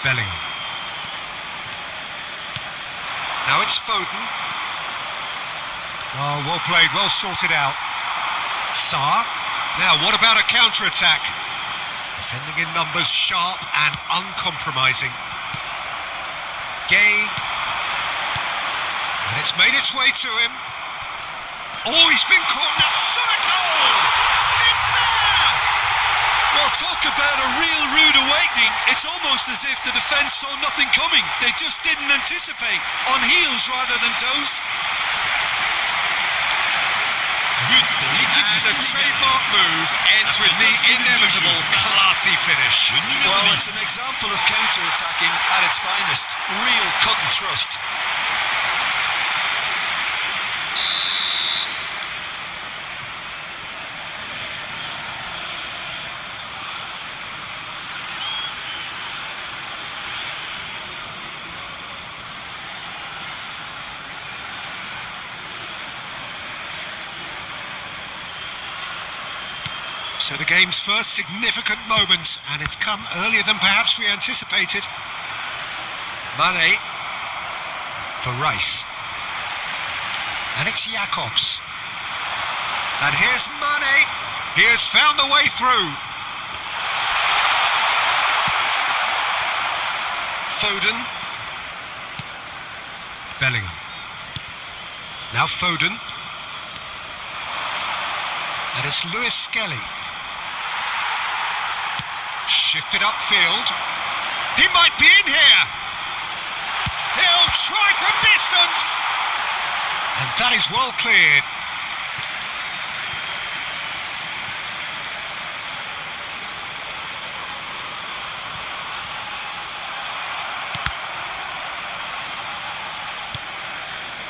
Bellingham. Now it's Foden. Oh, well played, well sorted out. Sarr. Now, what about a counter-attack? Defending in numbers, sharp and uncompromising. Gay. And it's made its way to him. Oh, he's been caught now. Senegal! It's there! Well, talk about a real rude awakening. It's almost as if the defence saw nothing coming. They just didn't anticipate. On heels rather than toes. And the trademark move ends with the inevitable classy finish. Well, it's an example of counter-attacking at its finest. Real cut and thrust. So the game's first significant moment, and it's come earlier than perhaps we anticipated. Mané for Rice. And it's Jacobs. And here's Mané. He has found the way through. Foden. Bellingham. Now Foden. And it's Lewis Skelly. Shifted upfield. He might be in here. He'll try from distance. And that is well cleared.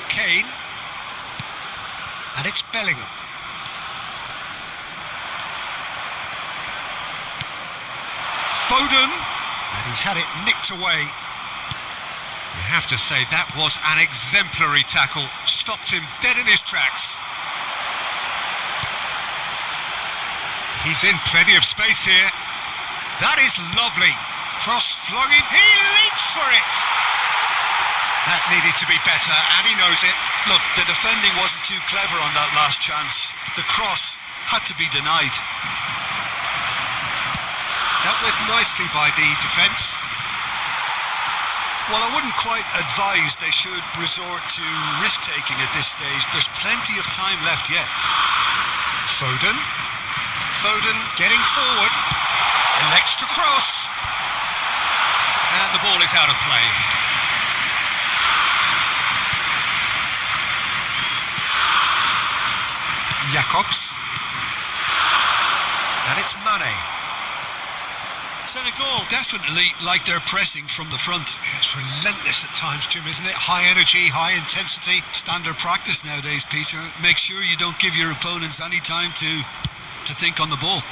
Kane. And it's Bellingham. Foden, and he's had it nicked away. You have to say that was an exemplary tackle. Stopped him dead in his tracks. He's in plenty of space here. That is lovely. Cross flung in. He leaps for it. That needed to be better, and he knows it. Look, the defending wasn't too clever on that last chance. The cross had to be denied. Dealt with nicely by the defence. Well, I wouldn't quite advise they should resort to risk-taking at this stage. There's plenty of time left yet. Foden. Foden getting forward. Elects to cross. And the ball is out of play. Jacobs. And it's Mané. Senegal definitely like their pressing from the front. Yeah, it's relentless at times, Jim, isn't it? High energy, high intensity. Standard practice nowadays, Peter. Make sure you don't give your opponents any time to think on the ball.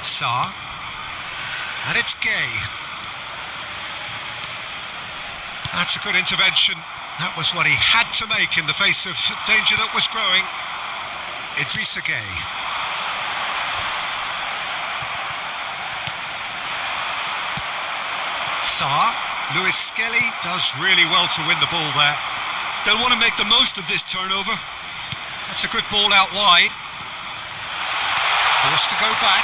Sarr. And it's Gay. That's a good intervention. That was what he had to make in the face of danger that was growing. Idrissa Gay. Sarr. Lewis Skelly does really well to win the ball there. They'll want to make the most of this turnover. That's a good ball out wide. Forced to go back.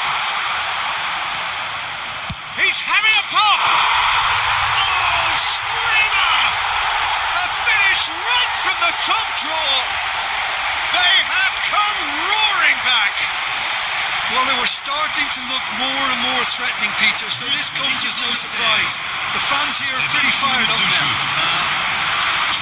He's having a pop! Oh, screamer! A finish right from the top draw. They have come roaring back. Well, they were starting to look more and more threatening, Peter, so this comes as no surprise. The fans here are pretty fired up now.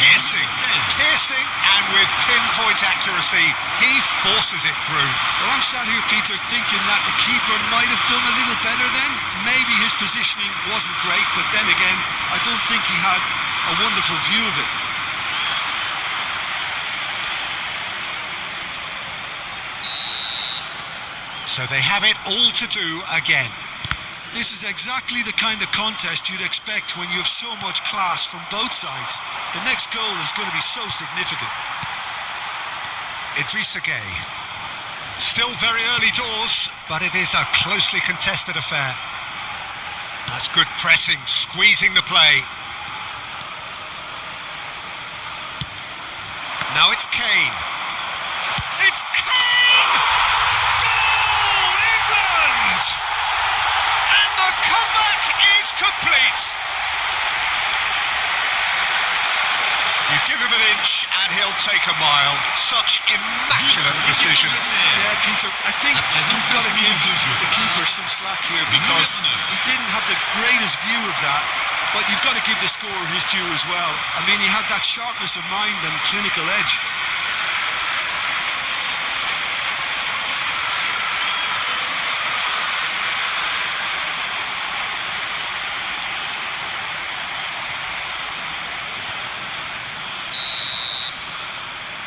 Piercing, and with pinpoint accuracy, he forces it through. Well, I'm sat here, Peter, thinking that the keeper might have done a little better then. Maybe his positioning wasn't great, but then again, I don't think he had a wonderful view of it. So they have it all to do again. This is exactly the kind of contest you'd expect when you have so much class from both sides. The next goal is going to be so significant. Idrissa Gay. Still very early doors, but it is a closely contested affair. That's good pressing, squeezing the play. Now it's Kane. It's Kane! Goal, England! And the comeback is complete. You give him an inch and he'll take a mile. Such immaculate precision. Yeah, Peter, I think you've got to give the keeper some slack here because he didn't have the greatest view of that, but you've got to give the scorer his due as well. I mean, he had that sharpness of mind and clinical edge.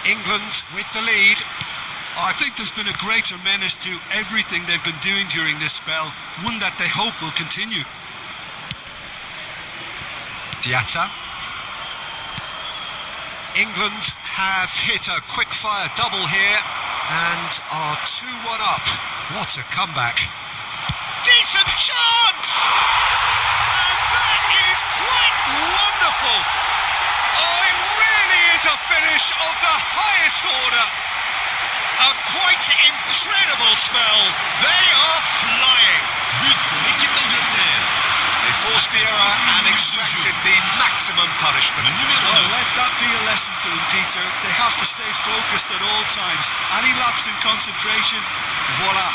England with the lead. I think there's been a greater menace to everything they've been doing during this spell, one that they hope will continue. Diatta. England have hit a quick-fire double here and are 2-1 up. What a comeback. Decent chance! And that is quite wonderful. Oh, it really is a finish of the highest order. A quite incredible spell. They are flying. They forced the error and extracted the maximum punishment. Well, let that be a lesson to them, Peter. They have to stay focused at all times. Any lapse in concentration, voila.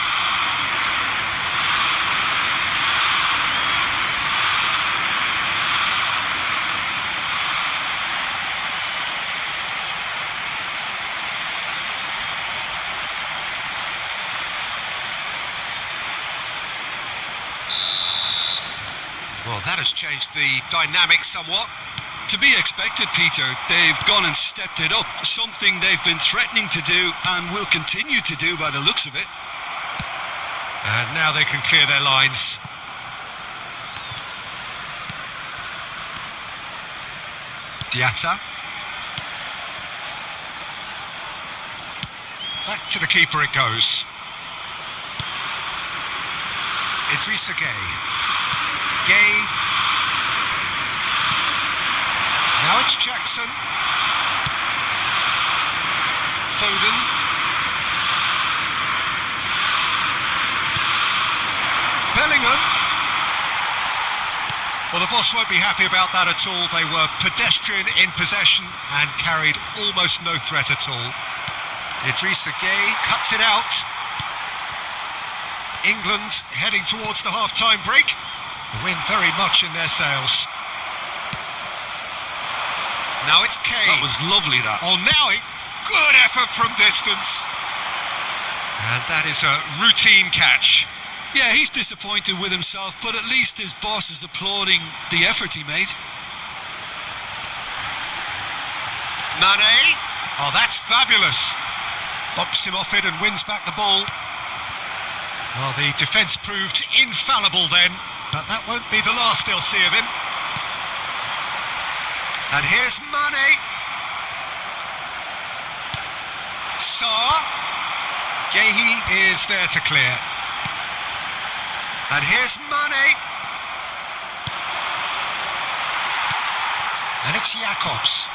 Well, that has changed the dynamic somewhat. To be expected, Peter. They've gone and stepped it up, something they've been threatening to do and will continue to do by the looks of it. And now they can clear their lines. Diatta. Back to the keeper it goes. Idrissa Gueye. Gay. Now it's Jackson. Foden. Bellingham. Well, the boss won't be happy about that at all. They were pedestrian in possession and carried almost no threat at all. Idrissa Gueye cuts it out. England heading towards the half-time break. The wind very much in their sails. Now it's Kane. That was lovely, that. Oh, now good effort from distance. And that is a routine catch. Yeah, he's disappointed with himself, but at least his boss is applauding the effort he made. Mané. Oh, that's fabulous. Bumps him off it and wins back the ball. Well, the defence proved infallible then, but that won't be the last they'll see of him. And here's Mané. Sarr. Gueye is there to clear. And here's Mané. And it's Jacobs.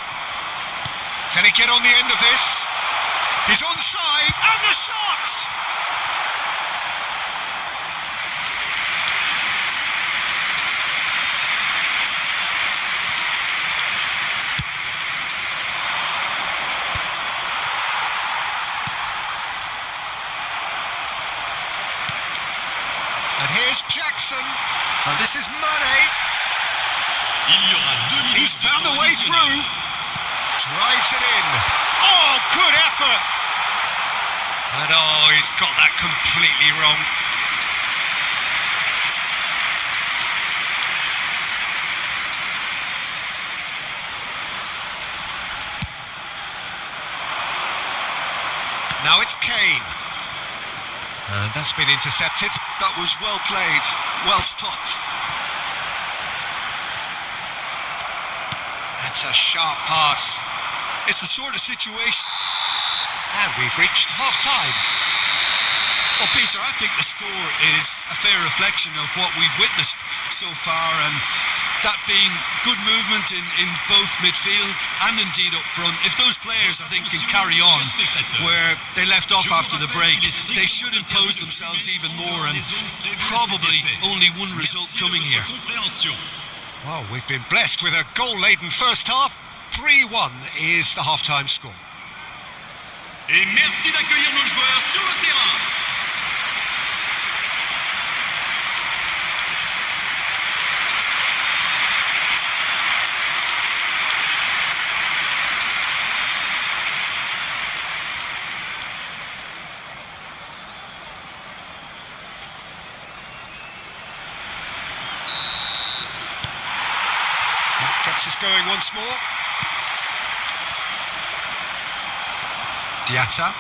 Can he get on the end of this? He's onside, and the shot! And here's Jackson. And this is Mané. He's found a way through. Drives it in. Oh, good effort. And oh, he's got that completely wrong. Now it's Kane. And that's been intercepted. That was well played, well stopped. That's a sharp pass. It's the sort of situation. And we've reached half-time. Well, Peter, I think the score is a fair reflection of what we've witnessed so far, and that being good movement in both midfield and indeed up front. If those players, I think, can carry on where they left off after the break, they should impose themselves even more, and probably only one result coming here. Well, we've been blessed with a goal-laden first half. 3-1 is the half-time score. Et merci d'accueillir nos joueurs sur le terrain. Gets us going once more. Diatta.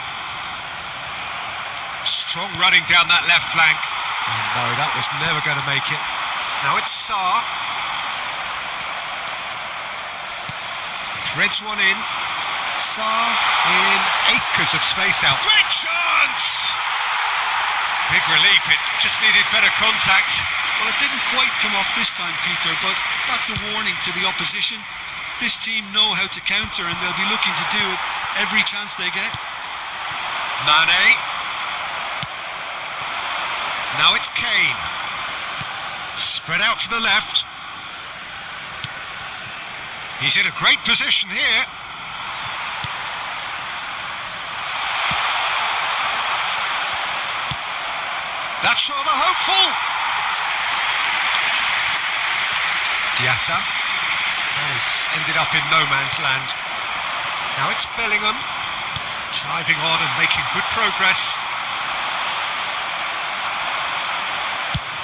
Strong running down that left flank. Oh no, that was never going to make it. Now it's Sarr. Threads one in. Sarr in acres of space out. Great chance! Big relief, it just needed better contact. Well, it didn't quite come off this time, Peter, but that's a warning to the opposition. This team know how to counter, and they'll be looking to do it every chance they get. Mané. Now it's Kane. Spread out to the left. He's in a great position here. That's rather hopeful. Diatta has ended up in no man's land. Now it's Bellingham, driving on and making good progress.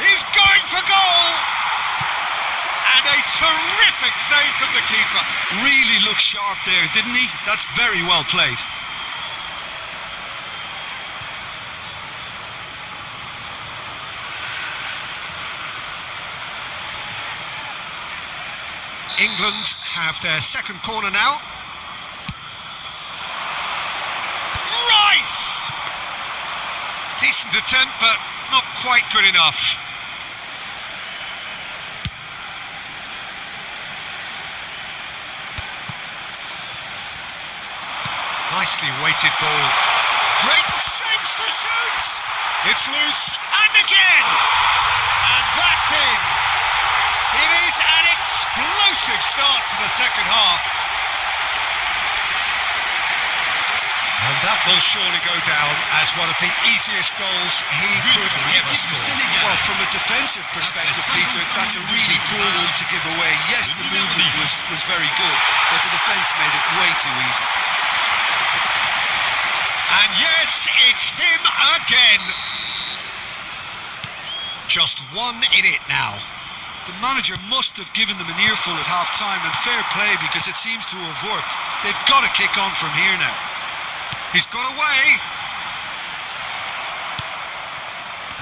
He's going for goal! And a terrific save from the keeper. Really looked sharp there, didn't he? That's very well played. England have their second corner now. Rice! Decent attempt, but not quite good enough. Nicely weighted ball. Great shapes to shoot! It's loose, and again! And that's in! It is an explosive start to the second half. And that will surely go down as one of the easiest goals he could ever score. Well, from a defensive perspective, Peter, that's a really poor one to give away. Yes, the movement was very good, but the defence made it way too easy. And yes, it's him again. Just one in it now. The manager must have given them an earful at half-time, and fair play because it seems to have worked. They've got to kick on from here now. He's got away.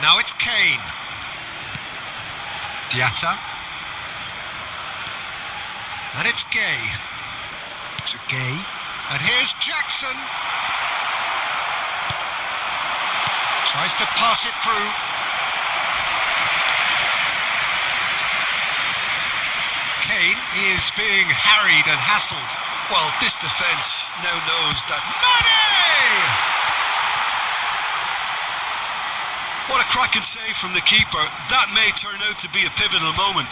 Now it's Kane. Diatta. And it's Gay. To Gay. And here's Jackson. Tries to pass it through. Kane is being harried and hassled. Well, this defence now knows that. Mané! What a cracking save from the keeper. That may turn out to be a pivotal moment.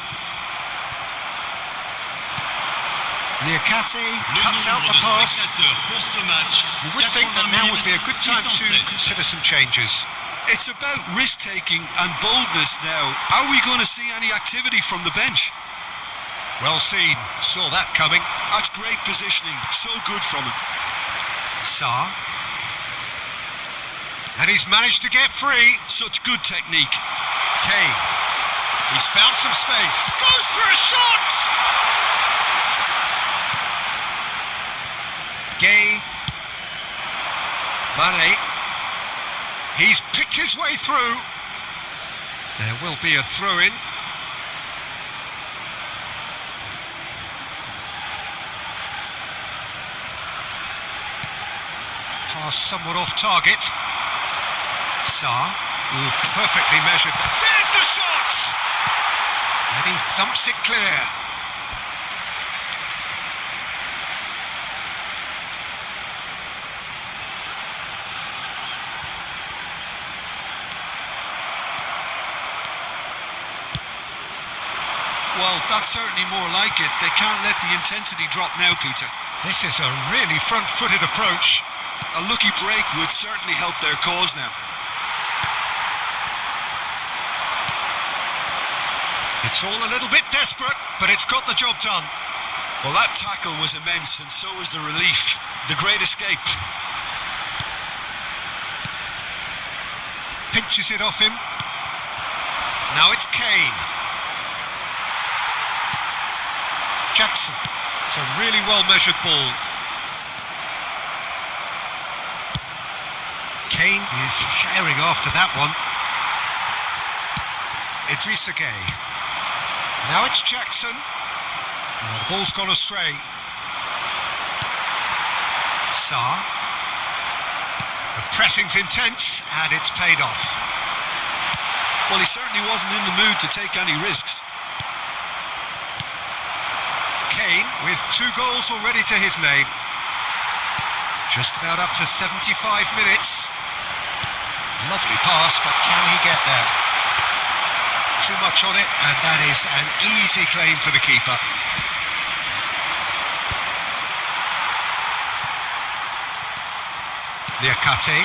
Niakate cuts out the pass. You would think that now would be a good time to consider some changes. It's about risk-taking and boldness now. Are we going to see any activity from the bench? Well seen, saw that coming. That's great positioning, so good from him. Sarr. And he's managed to get free. Such good technique. Kane. He's found some space. Goes for a shot! Gay. Mané. He's picked his way through. There will be a throw-in. Pass somewhat off target. Sa. Ooh, perfectly measured. There's the shot! And he thumps it clear. Well, that's certainly more like it. They can't let the intensity drop now, Peter. This is a really front-footed approach. A lucky break would certainly help their cause now. It's all a little bit desperate, but it's got the job done. Well, that tackle was immense, and so was the relief. The great escape. Pinches it off him. Now it's Kane. Jackson. It's a really well-measured ball. Kane is herring after that one. Idrissa Gueye. Now it's Jackson. Oh, the ball's gone astray. Sa. The pressing's intense and it's paid off. Well, he certainly wasn't in the mood to take any risks. Kane with 2 goals already to his name. Just about up to 75 minutes. Lovely pass, but can he get there? Too much on it, and that is an easy claim for the keeper. Niakate.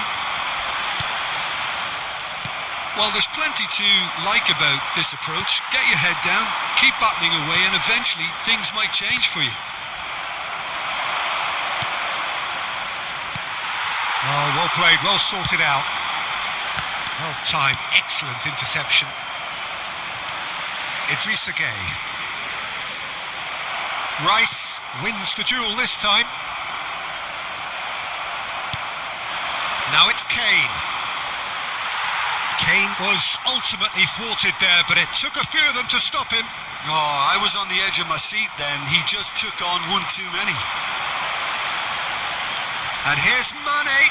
Well, there's plenty to like about this approach. Get your head down, keep battling away, and eventually things might change for you. Oh, well played, well sorted out. Well timed, excellent interception. Idrissa Gueye. Rice wins the duel this time. Now it's Kane. Kane was ultimately thwarted there, but it took a few of them to stop him. Oh, I was on the edge of my seat then. He just took on one too many. And here's Mané.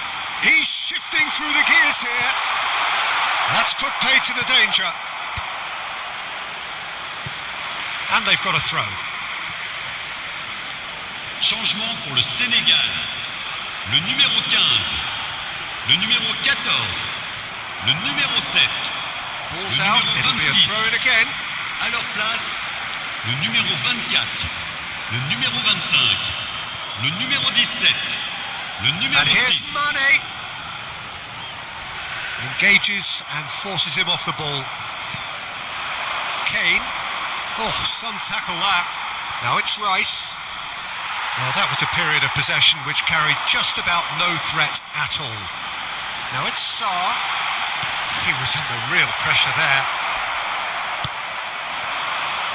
He's shifting through the gears here. That's put paid to the danger. And they've got a throw. Changement pour le Sénégal. Le numéro 15. Le numéro 14. Le numéro 7. Ball's le out, numéro it'll be a 26. throw in again. À leur place, le numéro 24. Le numéro 25. Le numéro 17. Le numéro And here's 6. Mané. Engages and forces him off the ball. Kane. Oh, some tackle that. Now it's Rice. Well, that was a period of possession which carried just about no threat at all. Now it's Sa. He was under real pressure there.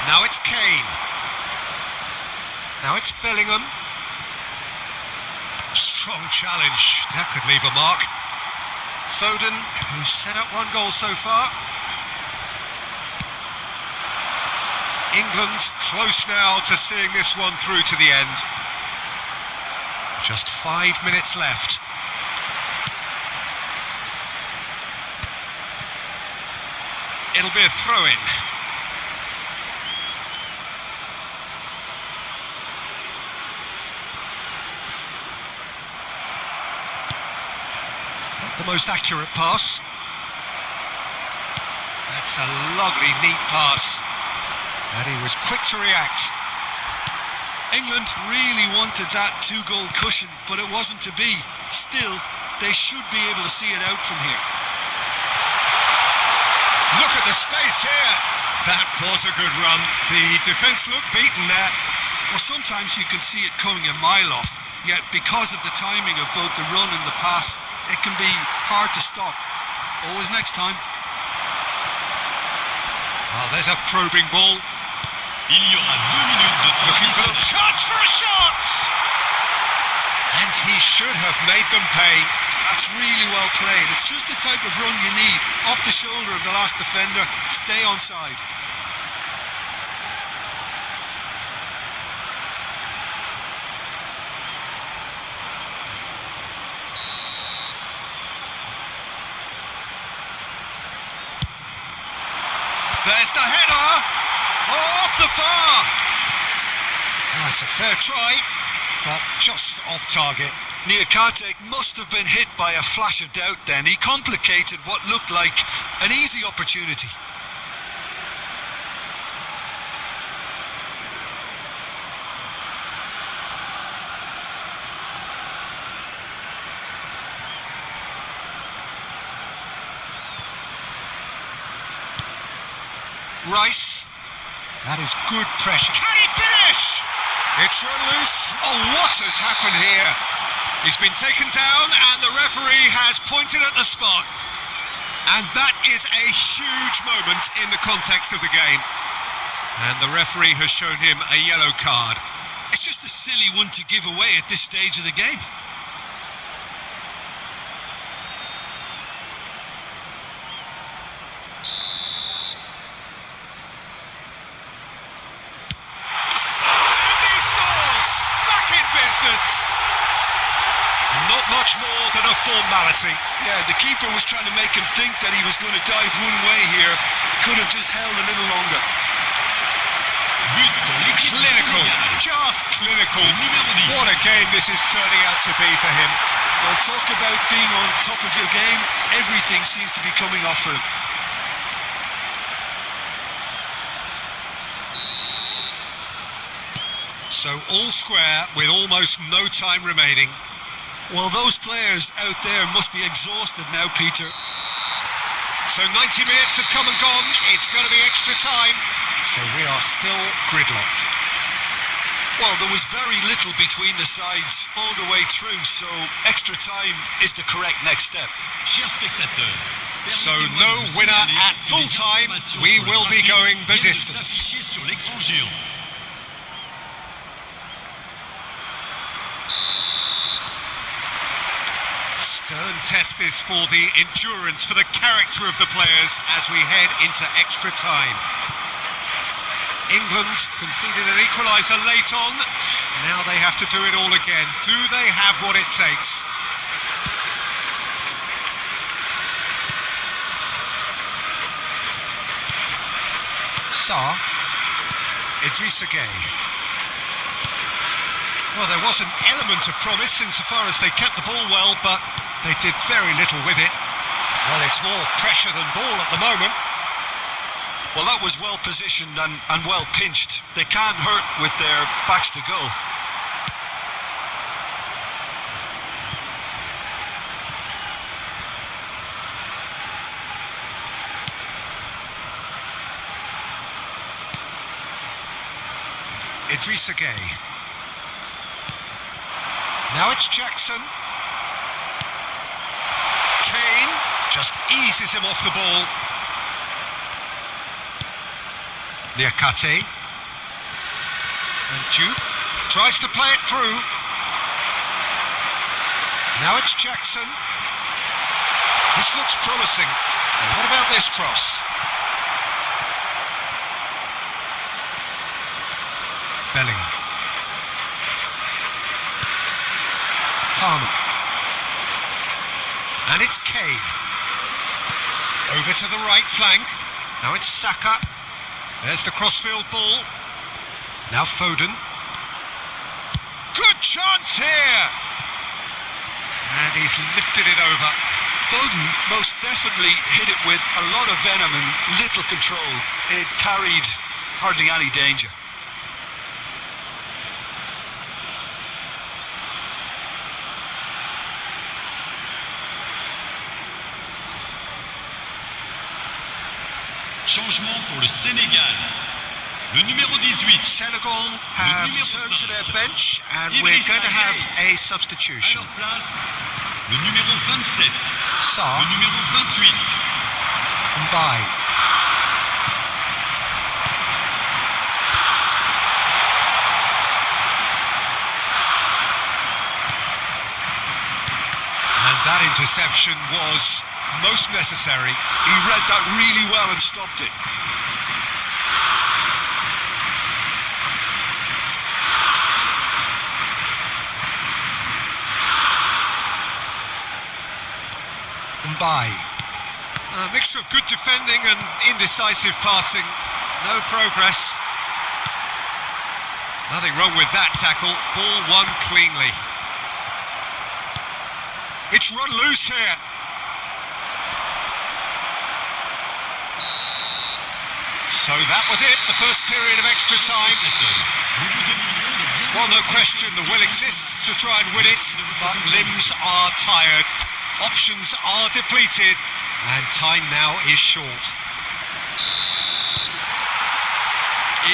Now it's Kane. Now it's Bellingham. Strong challenge. That could leave a mark. Foden, who's set up 1 goal so far. England close now to seeing this one through to the end. Just 5 minutes left. It'll be a throw-in. Not the most accurate pass. That's a lovely, neat pass. And he was quick to react. England really wanted that 2-goal cushion, but it wasn't to be. Still, they should be able to see it out from here. Look at the space here. That was a good run. The defence looked beaten there. Well, sometimes you can see it coming a mile off, yet because of the timing of both the run and the pass, it can be hard to stop. Always next time. Oh, there's a probing ball. Il y aura 2 minutes de temps Looking for the additionnel. chance for a shot! And he should have made them pay. That's really well played. It's just the type of run you need. Off the shoulder of the last defender. Stay onside. That's a fair try, but just off target. Niakate must have been hit by a flash of doubt then. He complicated what looked like an easy opportunity. Rice, that is good pressure. Can he finish? It's run loose. Oh, what has happened here? He's been taken down and the referee has pointed at the spot. And that is a huge moment in the context of the game. And the referee has shown him a yellow card. It's just a silly one to give away at this stage of the game. Not much more than a formality. Yeah, the keeper was trying to make him think that he was going to dive one way here. Could have just held a little longer. Clinical, just clinical. What a game this is turning out to be for him. Well, talk about being on top of your game. Everything seems to be coming off for him. So all square with almost no time remaining. Well, those players out there must be exhausted now, Peter. So 90 minutes have come and gone. It's going to be extra time. So we are still gridlocked. Well, there was very little between the sides all the way through, so extra time is the correct next step. So no winner at full time. We will be going the distance. Stern test this for the endurance, for the character of the players as we head into extra time. England conceded an equaliser late on. Now they have to do it all again. Do they have what it takes? Sarr. Idrissa Gueye. Well, there was an element of promise insofar as they kept the ball well, but they did very little with it. Well, it's more pressure than ball at the moment. Well, that was well positioned and well pinched. They can't hurt with their backs to goal. Idrissa Gueye. Now it's Jackson. Kane just eases him off the ball. Niakate. And Jude tries to play it through. Now it's Jackson. This looks promising. And what about this cross? Bellingham. Palmer. And it's Kane. Over to the right flank. Now it's Saka. There's the crossfield ball. Now Foden. Good chance here! And he's lifted it over. Foden most definitely hit it with a lot of venom and little control. It carried hardly any danger. Changement pour le Sénégal. Le numéro 18. Senegal have turned to their bench and we're going to have a substitution. À leur place, le numéro 27. Sarr. Le numéro 28. Mbaye. And that interception was most necessary. He read that really well and stopped it. Mbaye. A mixture of good defending and indecisive passing. No progress. Nothing wrong with that tackle. Ball won cleanly. It's run loose here. So that was it, the first period of extra time. Well, no question, the will exists to try and win it, but limbs are tired, options are depleted, and time now is short.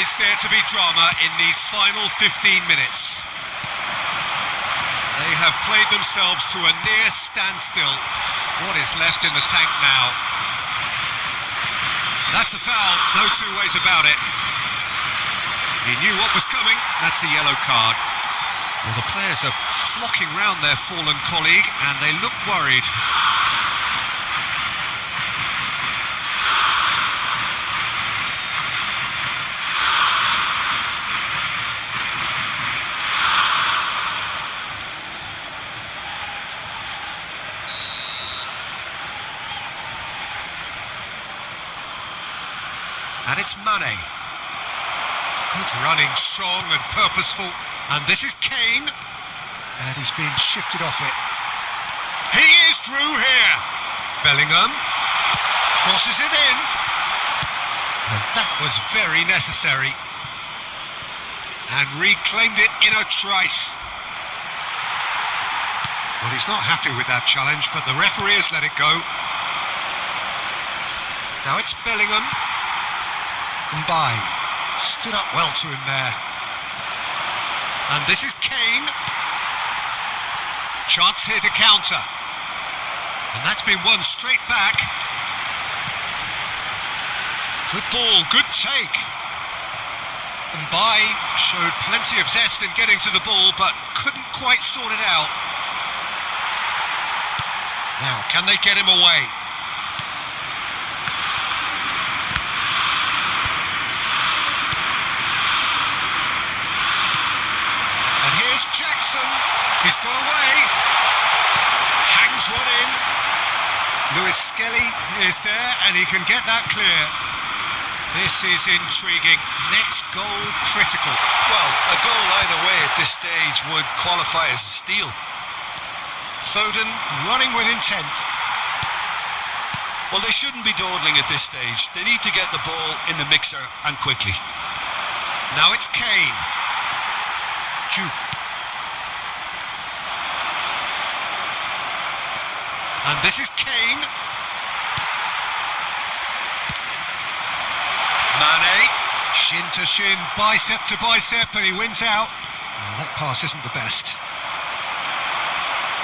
Is there to be drama in these final 15 minutes? They have played themselves to a near standstill. What is left in the tank now? That's a foul, no two ways about it. He knew what was coming, that's a yellow card. Well, the players are flocking round their fallen colleague and they look worried. And it's Mané. Good running, strong and purposeful. And this is Kane. And he's been shifted off it. He is through here. Bellingham crosses it in. And that was very necessary. And reclaimed it in a trice. Well, he's not happy with that challenge, but the referee has let it go. Now it's Bellingham. Mbaye stood up well to him there. And this is Kane. Chance here to counter. And that's been won straight back. Good ball, good take. Mbaye showed plenty of zest in getting to the ball, but couldn't quite sort it out. Now, can they get him away? Here's Jackson, he's got away, hangs one in. Lewis Skelly is there and he can get that clear. This is intriguing, next goal critical. Well, a goal either way at this stage would qualify as a steal. Foden running with intent. Well, they shouldn't be dawdling at this stage. They need to get the ball in the mixer and quickly. Now it's Kane. And this is Kane. Mané, shin to shin, bicep to bicep, and he wins out. Oh, that pass isn't the best.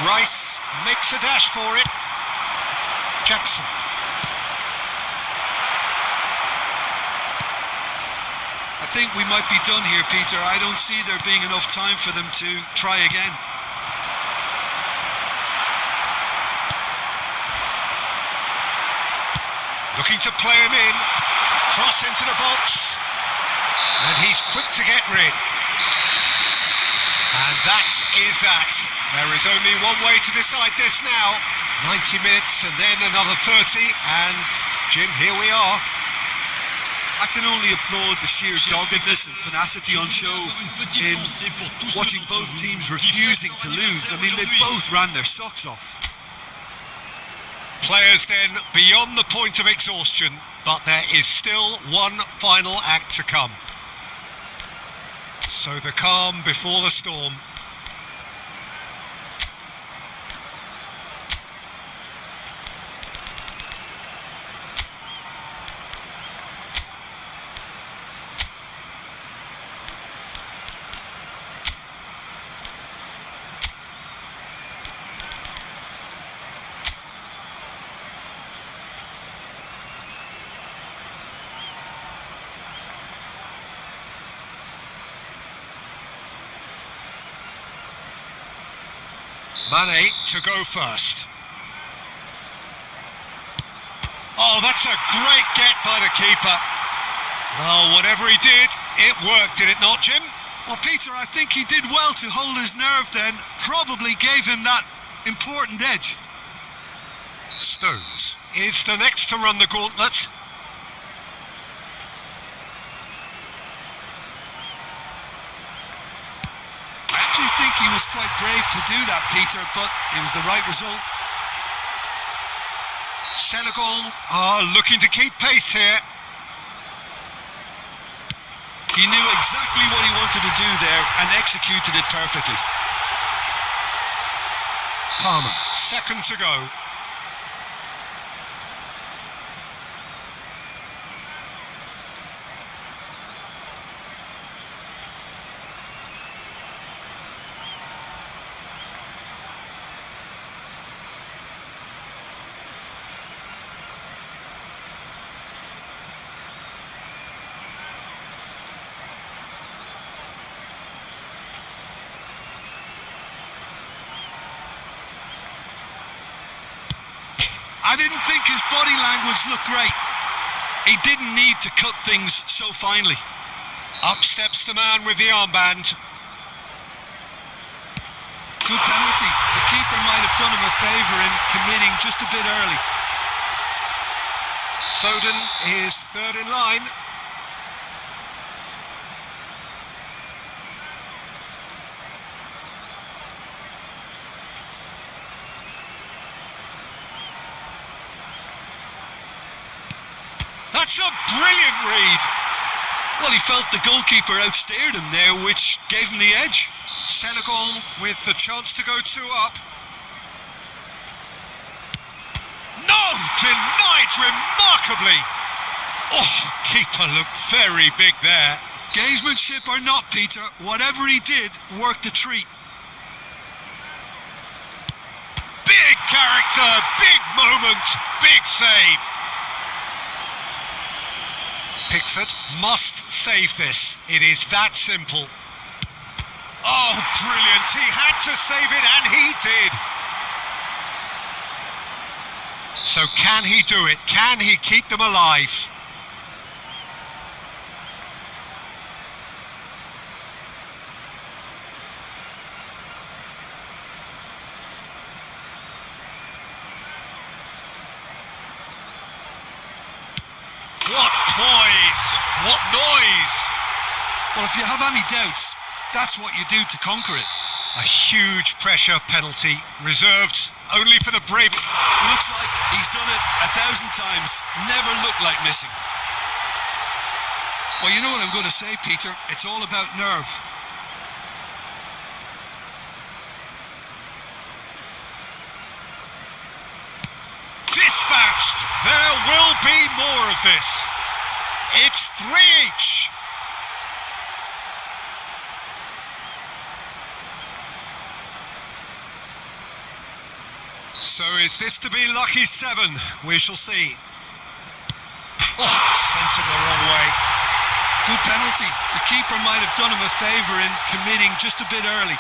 Rice makes a dash for it. Jackson. I think we might be done here, Peter. I don't see there being enough time for them to try again. Looking to play him in. Cross into the box. And he's quick to get rid. And that is that. There is only one way to decide this now. 90 minutes and then another 30. And, Jim, here we are. I can only applaud the sheer doggedness and tenacity on show in watching both teams refusing to lose. I mean, they both ran their socks off. Players then beyond the point of exhaustion, but there is still one final act to come. So the calm before the storm. Mané to go first. Oh, that's a great get by the keeper. Well, whatever he did, it worked, did it not, Jim? Well, Peter, I think he did well to hold his nerve then. Probably gave him that important edge. Stones is the next to run the gauntlet. was quite brave to do that, Peter, but it was the right result. Senegal are looking to keep pace here. He knew exactly what he wanted to do there and executed it perfectly. Palmer, second to go. I didn't think his body language looked great. He didn't need to cut things so finely. Up steps the man with the armband. Good penalty. The keeper might have done him a favour in committing just a bit early. Foden is third in line. That's a brilliant read. Well, he felt the goalkeeper outsteered him there, which gave him the edge. Senegal with the chance to go two up. No! Denied remarkably. Oh, keeper looked very big there. Gamesmanship or not, Peter, whatever he did worked a treat. Big character, big moment, big save. Pickford must save this. It is that simple. Oh, brilliant. He had to save it, and he did. So can he do it? Can he keep them alive? What poise! What noise! Well, if you have any doubts, that's what you do to conquer it. A huge pressure penalty, reserved only for the brave. Looks like he's done it 1,000 times, never looked like missing. Well, you know what I'm going to say, Peter, it's all about nerve. Dispatched! There will be more of this. It's 3 each. So is this to be lucky 7? We shall see. Oh, sent him the wrong way. Good penalty. The keeper might have done him a favour in committing just a bit early.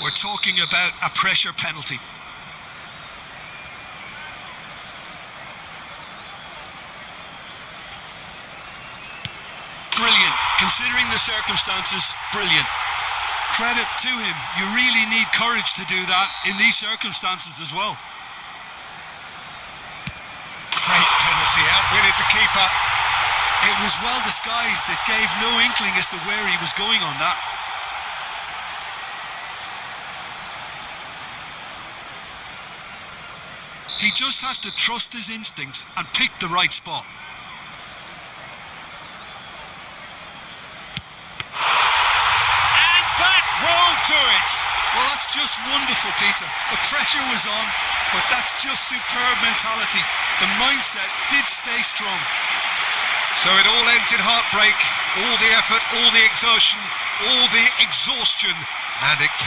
We're talking about a pressure penalty. Brilliant. Considering the circumstances, brilliant. Credit to him. You really need courage to do that in these circumstances as well. Great penalty, outwitted the keeper. It was well disguised. It gave no inkling as to where he was going on that. He just has to trust his instincts and pick the right spot. And that will do it. Well, that's just wonderful, Peter. The pressure was on, but that's just superb mentality. The mindset did stay strong. So it all ends in heartbreak, all the effort, all the exertion, all the exhaustion, and it